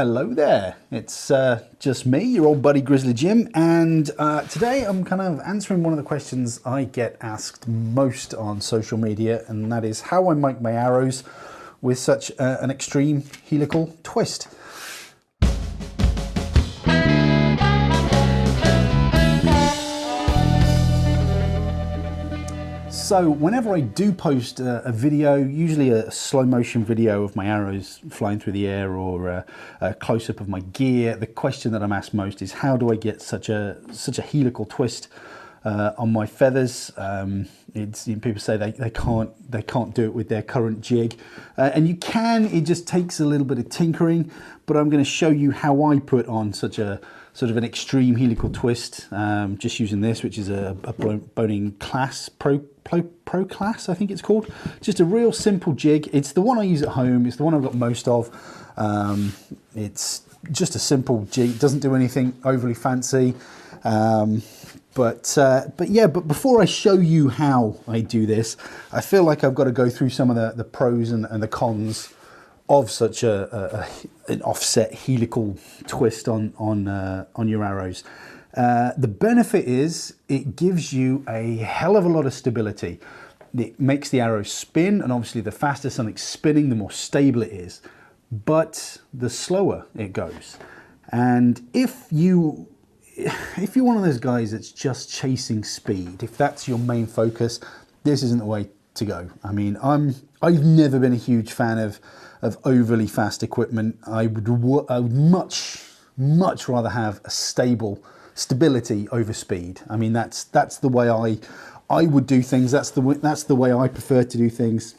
Hello there, it's just me, your old buddy Grizzly Jim, and today I'm kind of answering one of the questions I get asked most on social media, and that is how I make my arrows with such an extreme helical twist. So whenever I do post a video, usually a slow motion video of my arrows flying through the air or a close-up of my gear, the question that I'm asked most is how do I get such a helical twist on my feathers? People say they can't do it with their current jig, and you can. It just takes a little bit of tinkering, but I'm going to show you how I put on such a sort of an extreme helical twist, just using this, which is a boning class pro class, I think it's called. Just a real simple jig. It's the one I use at home. It's the one I've got most of. It's just a simple jig. It doesn't do anything overly fancy. But before I show you how I do this, I feel like I've got to go through some of the pros and the cons of such an offset helical twist on your arrows. The benefit is it gives you a hell of a lot of stability. It makes the arrow spin, and obviously the faster something's spinning, the more stable it is, but the slower it goes. And if you're one of those guys that's just chasing speed, if that's your main focus, this isn't the way to go. I mean, I've never been a huge fan of overly fast equipment. I would much rather have a stability over speed. I mean, that's the way I would do things. That's the way I prefer to do things.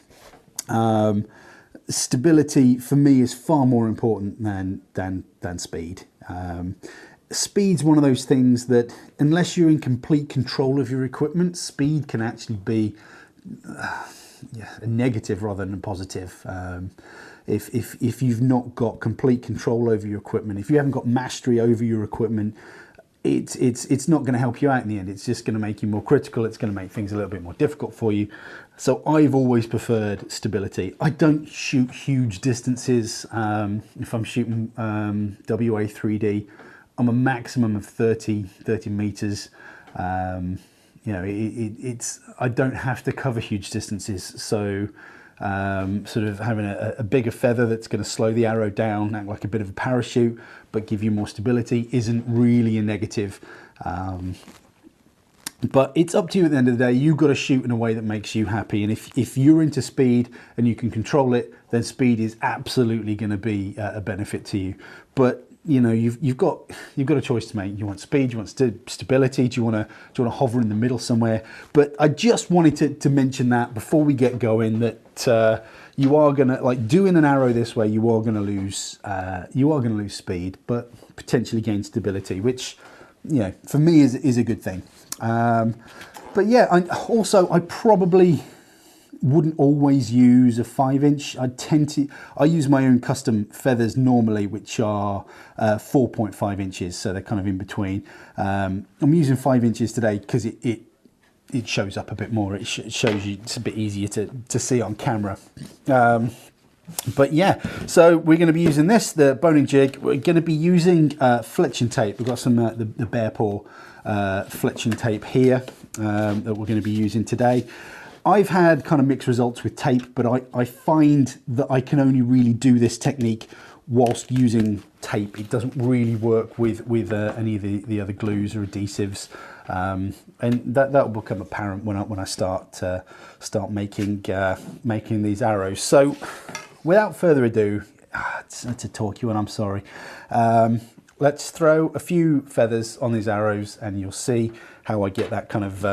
Stability for me is far more important than speed. Speed's one of those things that unless you're in complete control of your equipment, speed can actually be a negative rather than a positive. If you've not got complete control over your equipment, if you haven't got mastery over your equipment, it's not going to help you out in the end. It's just going to make you more critical. It's going to make things a little bit more difficult for you. So I've always preferred stability. I don't shoot huge distances. If I'm shooting WA 3D, I'm a maximum of 30 meters. You know, I don't have to cover huge distances, so sort of having a bigger feather that's going to slow the arrow down, act like a bit of a parachute, but give you more stability isn't really a negative. But it's up to you at the end of the day. You've got to shoot in a way that makes you happy, and if you're into speed and you can control it, then speed is absolutely going to be a benefit to you. But you know, you've got a choice to make. You want speed, you want stability, do you want to hover in the middle somewhere? But I just wanted to mention that before we get going, that you are gonna, like, doing an arrow this way, you are gonna lose speed, but potentially gain stability, which, you know, for me is a good thing. But yeah, I probably wouldn't always use a 5-inch. I use my own custom feathers normally, which are 4.5 inches, so they're kind of in between. I'm using 5 inches today because it shows up a bit more. It shows you, it's a bit easier to see on camera. But yeah, so we're going to be using this, the boning jig. We're going to be using fletching tape. We've got some the bear paw fletching tape here that we're going to be using today. I've had kind of mixed results with tape, but I find that I can only really do this technique whilst using tape. It doesn't really work with any of the other glues or adhesives, and that will become apparent when I start making these arrows. So without further ado, it's a talky one, I'm sorry. Let's throw a few feathers on these arrows and you'll see how I get that kind of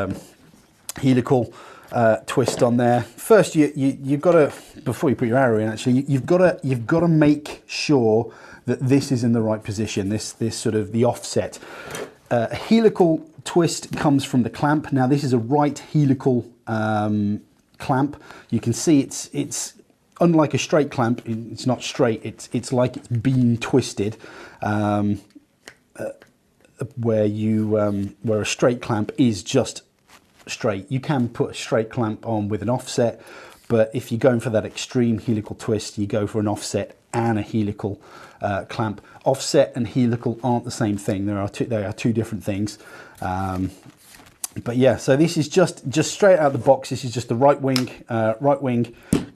helical twist on there. First, you've got to, before you put your arrow in, actually, you've got to make sure that this is in the right position. This sort of the offset. A helical twist comes from the clamp. Now, this is a right helical clamp. You can see it's unlike a straight clamp. It's not straight. It's like it's been twisted. Where a straight clamp is just straight. You can put a straight clamp on with an offset, But if you're going for that extreme helical twist, you go for an offset and a helical clamp. Offset and helical aren't the same thing. They are two different things. But yeah, so this is just straight out of the box. This is just the right wing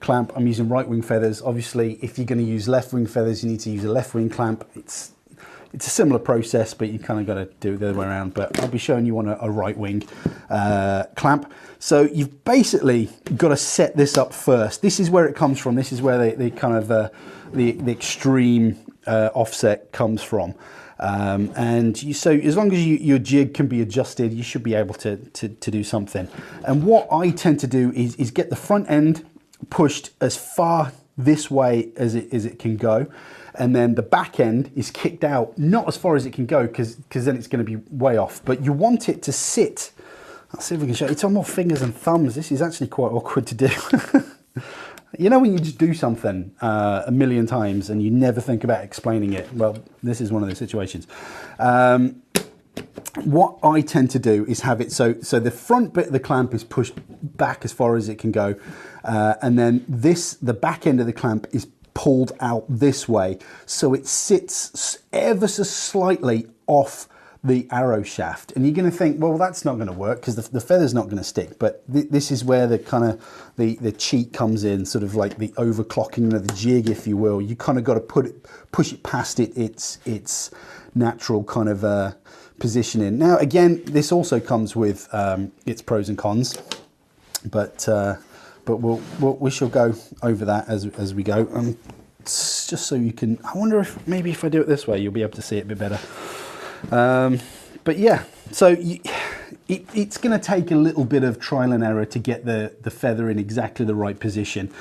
clamp. I'm using right wing feathers. Obviously, if you're going to use left wing feathers, you need to use a left wing clamp. It's a similar process, but you kind of got to do it the other way around. But I'll be showing you on a right wing clamp. So you've basically got to set this up first. This is where it comes from. This is where the kind of the extreme offset comes from. So as long as your jig can be adjusted, you should be able to do something. And what I tend to do is get the front end pushed as far this way as it can go, and then the back end is kicked out not as far as it can go, because then it's going to be way off. But you want it to sit. Let's see if we can show you. It's on more fingers and thumbs. This is actually quite awkward to do. You know when you just do something a million times and you never think about explaining it? Well, this is one of those situations. What I tend to do is have it so the front bit of the clamp is pushed back as far as it can go, and then the back end of the clamp is pulled out this way, so it sits ever so slightly off the arrow shaft. And you're going to think, well, that's not going to work because the feather's not going to stick. But this is where the kind of the cheat comes in, sort of like the overclocking of the jig, if you will. You kind of got to push it past its natural kind of positioning. Now, again, this also comes with its pros and cons, but we shall go over that as we go. Just so you can, I wonder if maybe if I do it this way, you'll be able to see it a bit better. But yeah, so it's going to take a little bit of trial and error to get the feather in exactly the right position.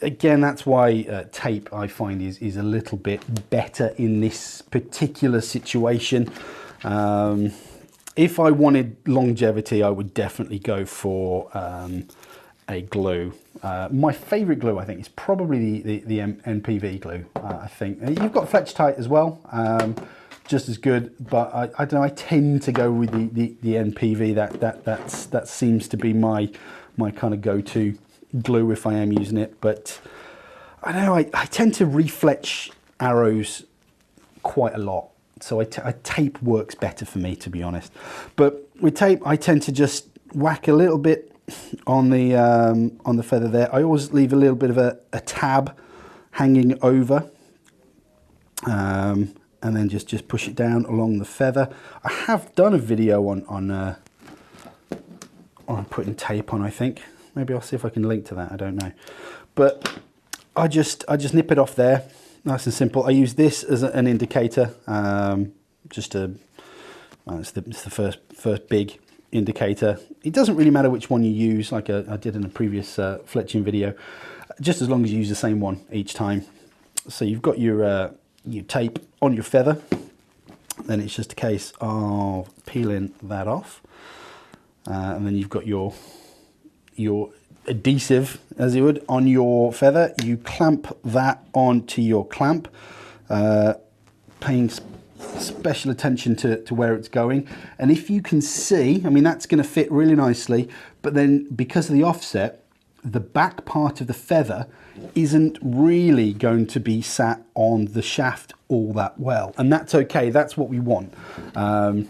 Again, that's why tape, I find, is a little bit better in this particular situation. If I wanted longevity, I would definitely go for a glue. My favourite glue, I think, is probably the NPV glue. I think you've got Fletch Tight as well. Just as good, but I don't know, I tend to go with the NPV. That seems to be my kind of go-to glue if I am using it. But I don't know, I tend to refletch arrows quite a lot, so tape works better for me, to be honest. But with tape, I tend to just whack a little bit on the feather there. I always leave a little bit of a tab hanging over. And then just push it down along the feather. I have done a video on putting tape on, I think. Maybe I'll see if I can link to that, I don't know. But I just nip it off there, nice and simple. I use this as an indicator, it's the first big indicator. It doesn't really matter which one you use, like I did in a previous fletching video, just as long as you use the same one each time. So you've got your tape on your feather, then it's just a case of peeling that off, and then you've got your adhesive, as you would, on your feather. You clamp that onto your clamp, paying special attention to where it's going. And if you can see, I mean, that's going to fit really nicely, but then because of the offset, the back part of the feather isn't really going to be sat on the shaft all that well, and that's okay. That's what we want. I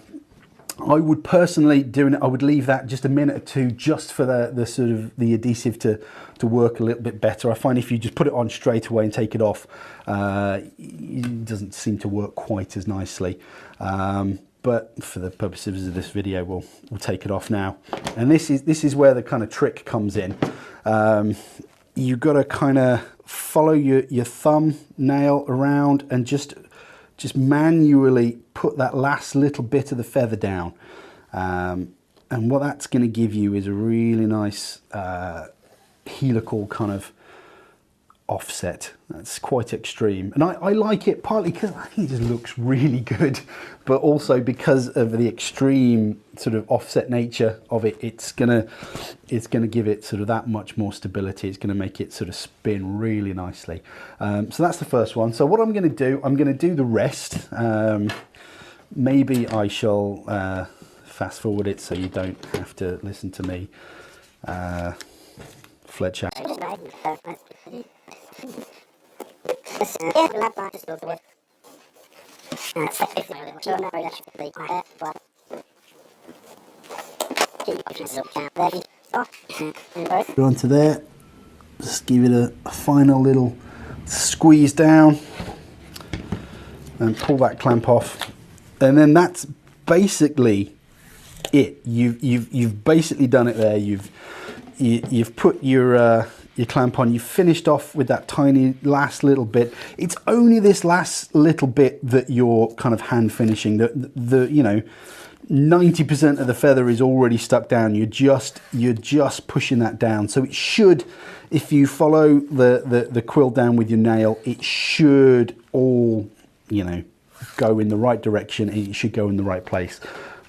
would personally I would leave that just a minute or two, just for the sort of the adhesive to work a little bit better. I find if you just put it on straight away and take it off, it doesn't seem to work quite as nicely. But for the purposes of this video, we'll take it off now. And this is where the kind of trick comes in. You've got to kind of follow your thumb nail around and just manually put that last little bit of the feather down. And what that's going to give you is a really nice helical kind of offset. That's quite extreme, and I like it partly because I think it just looks really good, but also because of the extreme sort of offset nature of it. It's gonna give it sort of that much more stability. It's gonna make it sort of spin really nicely. So that's the first one. So what I'm gonna do the rest. Maybe I shall fast forward it so you don't have to listen to me fletch out. Go onto there, just give it a final little squeeze down and pull that clamp off, and then that's basically it. You've basically done it there. You've put your clamp on. You've finished off with that tiny last little bit. It's only this last little bit that you're kind of hand finishing. The you know, 90% of the feather is already stuck down. You're just pushing that down. So it should, if you follow the quill down with your nail, it should all, you know, go in the right direction, and it should go in the right place.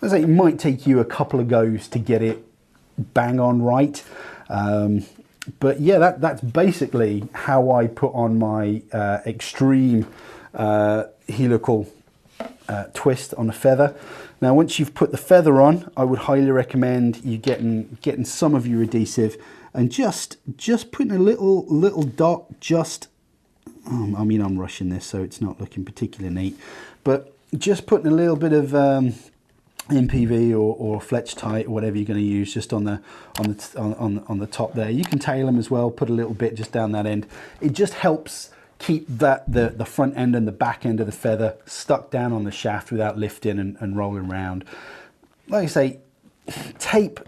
I say it might take you a couple of goes to get it bang on right. But yeah, that's basically how I put on my Extreme Helical Twist on a feather. Now, once you've put the feather on, I would highly recommend you getting some of your adhesive and just putting a little dot. Just, I mean, I'm rushing this, so it's not looking particularly neat, but just putting a little bit of MPV or fletch tight or whatever you're going to use just on the top there. You can tail them as well. Put a little bit just down that end. It just helps keep the front end and the back end of the feather stuck down on the shaft without lifting and rolling around. Like I say, tape,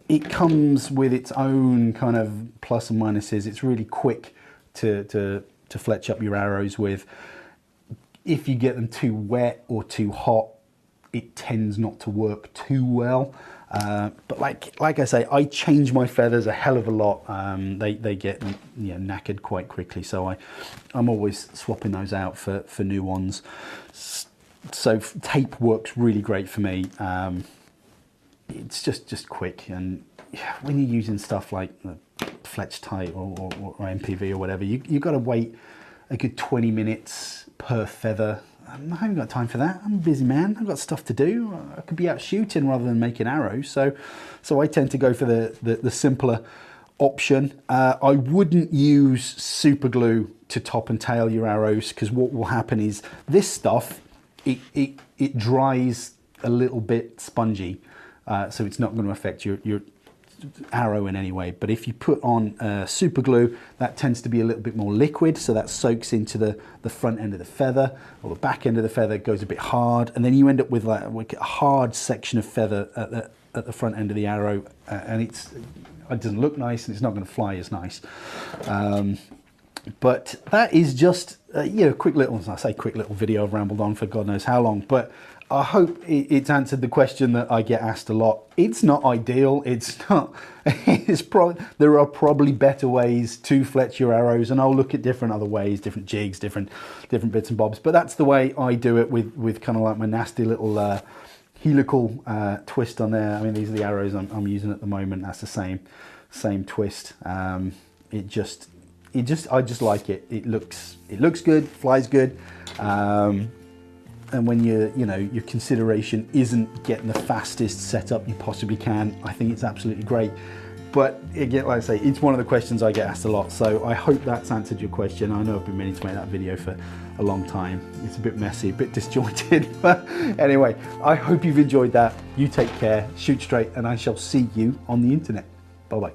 it comes with its own kind of plus and minuses. It's really quick to fletch up your arrows with. If you get them too wet or too hot, it tends not to work too well. But like I say, I change my feathers a hell of a lot. They get, you know, knackered quite quickly, so I'm always swapping those out for new ones. So tape works really great for me. It's just quick, and when you're using stuff like fletch tight or MPV or whatever, you've got to wait a good 20 minutes per feather. I haven't got time for that. I'm a busy man. I've got stuff to do. I could be out shooting rather than making arrows. So I tend to go for the simpler option. I wouldn't use super glue to top and tail your arrows, because what will happen is this stuff, it dries a little bit spongy. So it's not going to affect your arrow in any way. But if you put on super glue, that tends to be a little bit more liquid, so that soaks into the front end of the feather, or the back end of the feather goes a bit hard, and then you end up with like a hard section of feather at the front end of the arrow, and it doesn't look nice, and it's not going to fly as nice. But that is just quick little video. I've rambled on for God knows how long, but I hope it's answered the question that I get asked a lot. It's not ideal. It's not. There are probably better ways to fletch your arrows, and I'll look at different other ways, different jigs, different bits and bobs. But that's the way I do it with kind of like my nasty little helical twist on there. I mean, these are the arrows I'm using at the moment. That's the same twist. I just like it. It looks good, flies good. And when your consideration isn't getting the fastest setup you possibly can, I think it's absolutely great. But again, like I say, it's one of the questions I get asked a lot. So I hope that's answered your question. I know I've been meaning to make that video for a long time. It's a bit messy, a bit disjointed. But anyway, I hope you've enjoyed that. You take care, shoot straight, and I shall see you on the internet. Bye-bye.